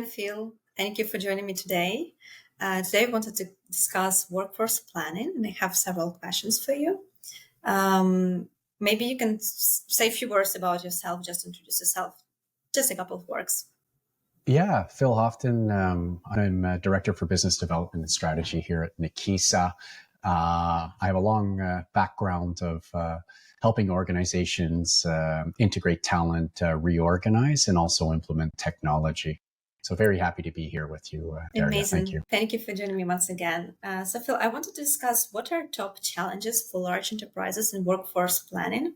Phil, thank you for joining me today. Today, I wanted to discuss workforce planning, and I have several questions for you. Maybe you can say a few words about yourself, just introduce yourself, just a couple of words. Yeah, Phil Hofton. I'm Director for Business Development and Strategy here at Nakisa. I have a long background of helping organizations integrate talent, reorganize, and also implement technology. So very happy to be here with you, Daria. Amazing. Thank you. Thank you for joining me once again. So, Phil, I wanted to discuss what are top challenges for large enterprises in workforce planning.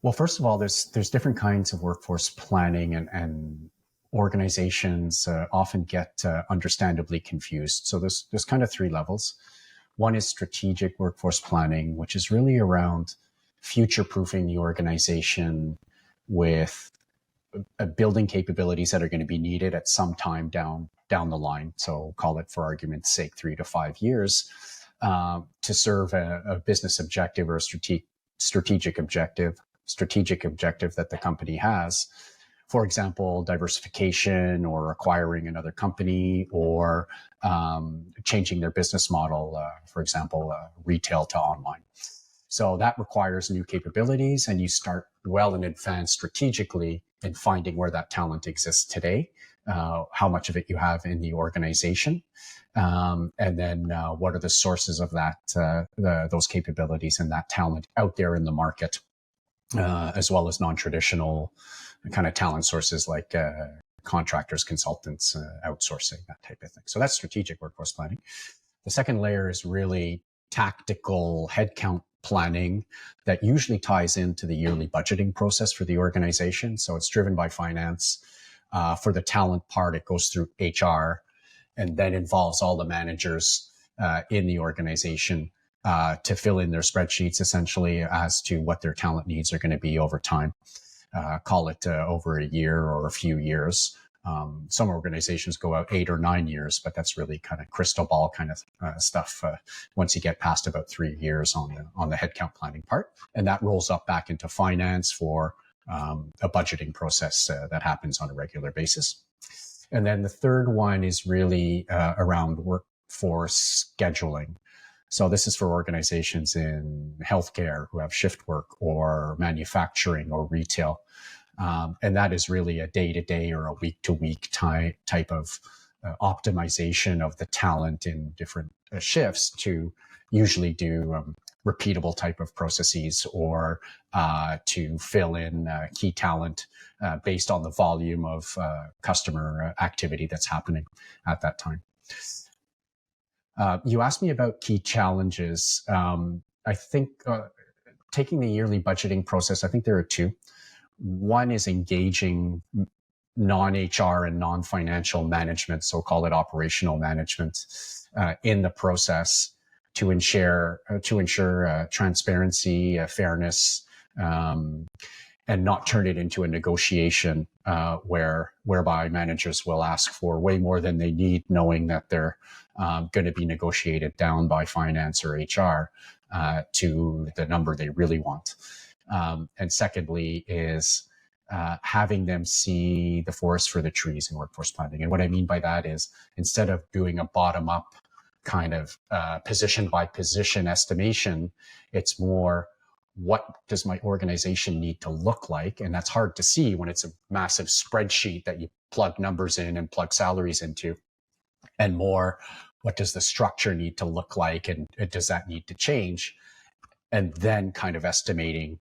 Well, first of all, there's different kinds of workforce planning, and organizations often get understandably confused. So there's kind of three levels. One is strategic workforce planning, which is really around future-proofing the organization with building capabilities that are going to be needed at some time down the line. So call it, for argument's sake, 3 to 5 years to serve a business objective or a strategic objective that the company has. For example, diversification or acquiring another company or changing their business model, for example, retail to online. So that requires new capabilities, and you start well in advance strategically in finding where that talent exists today, how much of it you have in the organization, and then what are the sources of that, those capabilities and that talent out there in the market, as well as non-traditional kind of talent sources like contractors, consultants, outsourcing, that type of thing. So that's strategic workforce planning. The second layer is really tactical headcount planning that usually ties into the yearly budgeting process for the organization. So it's driven by finance. For the talent part, it goes through HR and then involves all the managers in the organization to fill in their spreadsheets essentially as to what their talent needs are going to be over time. Call it over a year or a few years. Some organizations go out 8 or 9 years, but that's really kind of crystal ball kind of stuff once you get past about 3 years on the headcount planning part. And that rolls up back into finance for a budgeting process that happens on a regular basis. And then the third one is really around workforce scheduling. So this is for organizations in healthcare who have shift work or manufacturing or retail. And that is really a day-to-day or a week-to-week type of optimization of the talent in different shifts to usually do repeatable type of processes or to fill in key talent based on the volume of customer activity that's happening at that time. You asked me about key challenges. I think taking the yearly budgeting process, I think there are two. One is engaging non-HR and non-financial management, so call it operational management, in the process to ensure transparency, fairness, and not turn it into a negotiation whereby managers will ask for way more than they need, knowing that they're going to be negotiated down by finance or HR to the number they really want. And secondly is having them see the forest for the trees in workforce planning. And what I mean by that is instead of doing a bottom-up kind of position by position estimation, it's more, what does my organization need to look like? And that's hard to see when it's a massive spreadsheet that you plug numbers in and plug salaries into. And more, what does the structure need to look like? And does that need to change? And then kind of estimating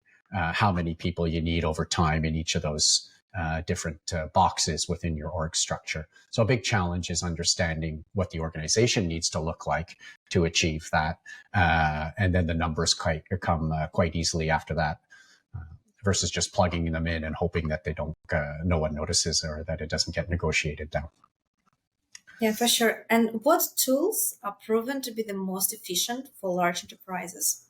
how many people you need over time in each of those different boxes within your org structure. So a big challenge is understanding what the organization needs to look like to achieve that. And then the numbers come quite easily after that versus just plugging them in and hoping that they don't, no one notices or that it doesn't get negotiated down. Yeah, for sure. And what tools are proven to be the most efficient for large enterprises?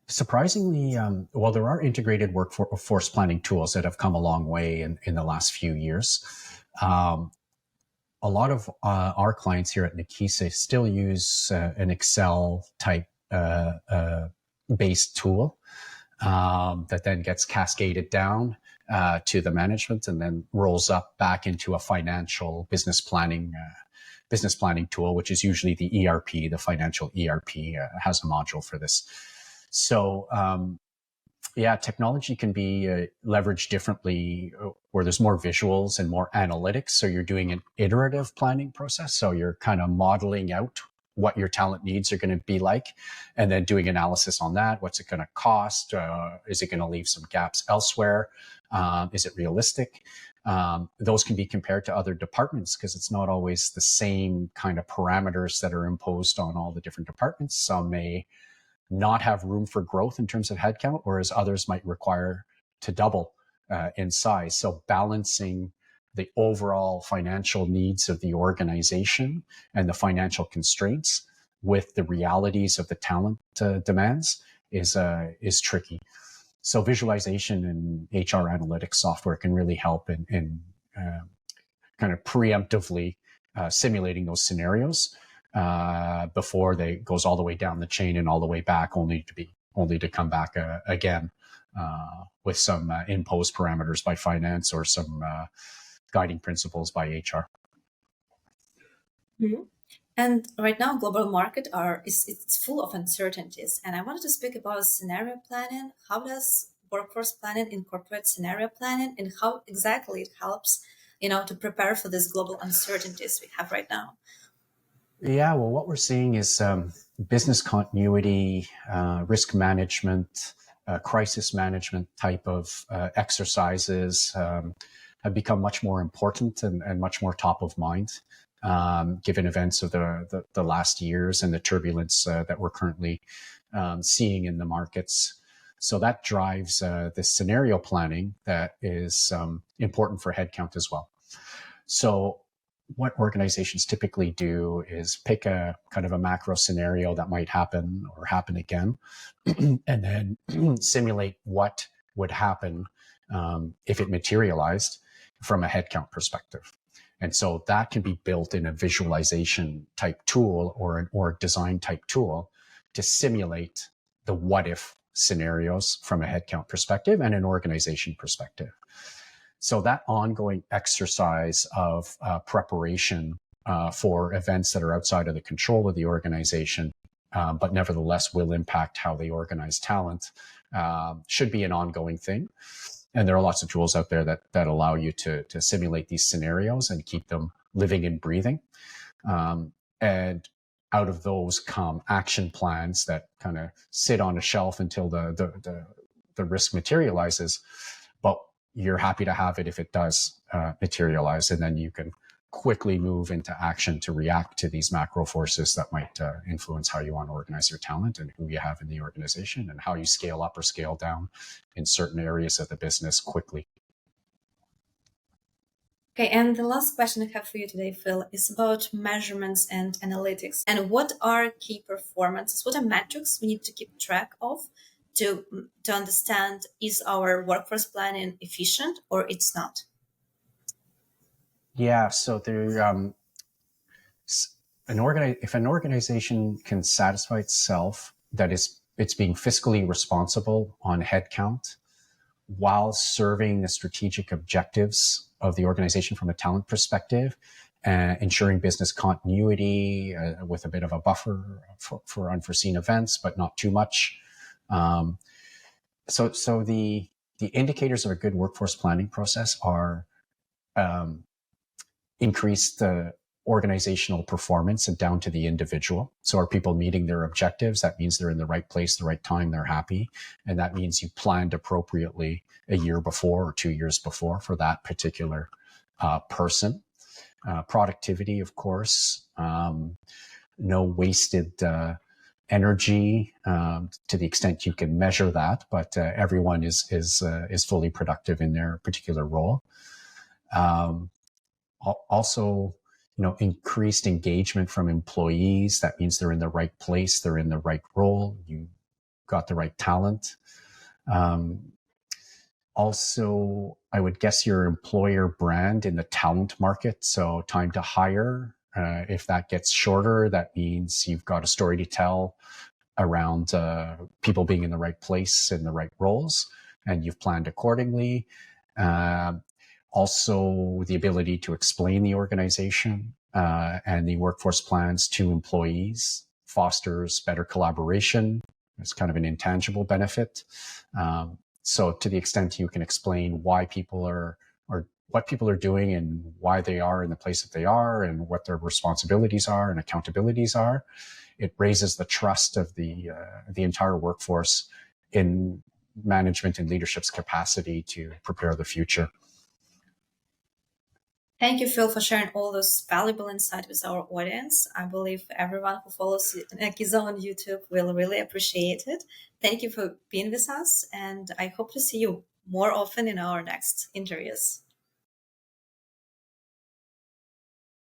Surprisingly, well, there are integrated workforce planning tools that have come a long way in the last few years. A lot of our clients here at Nakisa still use an Excel type based tool that then gets cascaded down to the management, and then rolls up back into a financial business planning tool, which is usually the ERP, the financial ERP has a module for this. So yeah, technology can be leveraged differently where there's more visuals and more analytics. So you're doing an iterative planning process. So you're kind of modeling out what your talent needs are going to be like, and then doing analysis on that. What's it going to cost? Is it going to leave some gaps elsewhere? Is it realistic? Those can be compared to other departments because it's not always the same kind of parameters that are imposed on all the different departments. Some may not have room for growth in terms of headcount, whereas others might require to double in size. So balancing the overall financial needs of the organization and the financial constraints with the realities of the talent demands is tricky. So visualization and HR analytics software can really help in kind of preemptively simulating those scenarios before they goes all the way down the chain and all the way back, only to come back again with some imposed parameters by finance or some guiding principles by HR. Mm-hmm. And right now, global market it's full of uncertainties. And I wanted to speak about scenario planning. How does workforce planning incorporate scenario planning, and how exactly it helps, to prepare for these global uncertainties we have right now? Yeah, well, what we're seeing is business continuity, risk management, crisis management type of exercises have become much more important and much more top of mind, given events of the last years and the turbulence that we're currently seeing in the markets. So that drives the scenario planning that is important for headcount as well. So what organizations typically do is pick a kind of a macro scenario that might happen or happen again, and then simulate what would happen if it materialized from a headcount perspective. And so that can be built in a visualization type tool or an org design type tool to simulate the what if scenarios from a headcount perspective and an organization perspective. So that ongoing exercise of preparation for events that are outside of the control of the organization, but nevertheless will impact how they organize talent, should be an ongoing thing. And there are lots of tools out there that allow you to simulate these scenarios and keep them living and breathing. And out of those come action plans that kind of sit on a shelf until the risk materializes. But you're happy to have it if it does materialize, and then you can quickly move into action to react to these macro forces that might influence how you want to organize your talent and who you have in the organization and how you scale up or scale down in certain areas of the business quickly. Okay, and the last question I have for you today, Phil, is about measurements and analytics. And what are key performances? What are metrics we need to keep track of to understand, is our workforce planning efficient or it's not? Yeah, so there, if an organization can satisfy itself that it's being fiscally responsible on headcount while serving the strategic objectives of the organization from a talent perspective, ensuring business continuity with a bit of a buffer for unforeseen events, but not too much. So the indicators of a good workforce planning process are increased organizational performance and down to the individual. So are people meeting their objectives? That means they're in the right place, the right time, they're happy. And that means you planned appropriately a year before or 2 years before for that particular person. Productivity, of course, no wasted energy to the extent you can measure that, but everyone is fully productive in their particular role. Also, increased engagement from employees. That means they're in the right place, they're in the right role, you got the right talent. Also, I would guess your employer brand in the talent market. So time to hire, if that gets shorter, that means you've got a story to tell around people being in the right place in the right roles, and you've planned accordingly. Also, the ability to explain the organization and the workforce plans to employees fosters better collaboration. It's kind of an intangible benefit. So to the extent you can explain why people are, or what people are doing and why they are in the place that they are and what their responsibilities are and accountabilities are, it raises the trust of the entire workforce in management and leadership's capacity to prepare the future. Thank you, Phil, for sharing all those valuable insight with our audience. I believe everyone who follows Nakisa on YouTube will really appreciate it. Thank you for being with us, and I hope to see you more often in our next interviews.